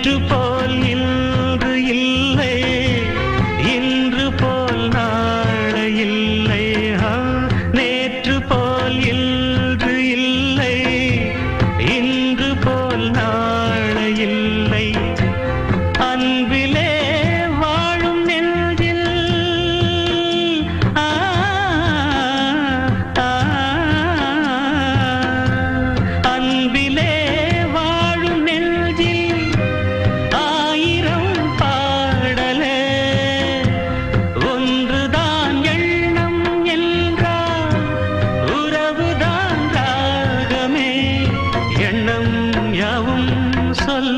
நேற்று போல் இன்று இல்லை, இன்று போல் நாளை இல்லை. நேற்று போல் இன்று இல்லை, இன்று போல் நாளை இல்லை. அன்பிலே வாழும் நெஞ்சில் அன்பிலே வாழும் நெஞ்சில் ஆயிரம் பாடலே. ஒன்றுதான் எண்ணம் என்றால் உறவுதான் ராகமே. எண்ணம் யாவும் சொல்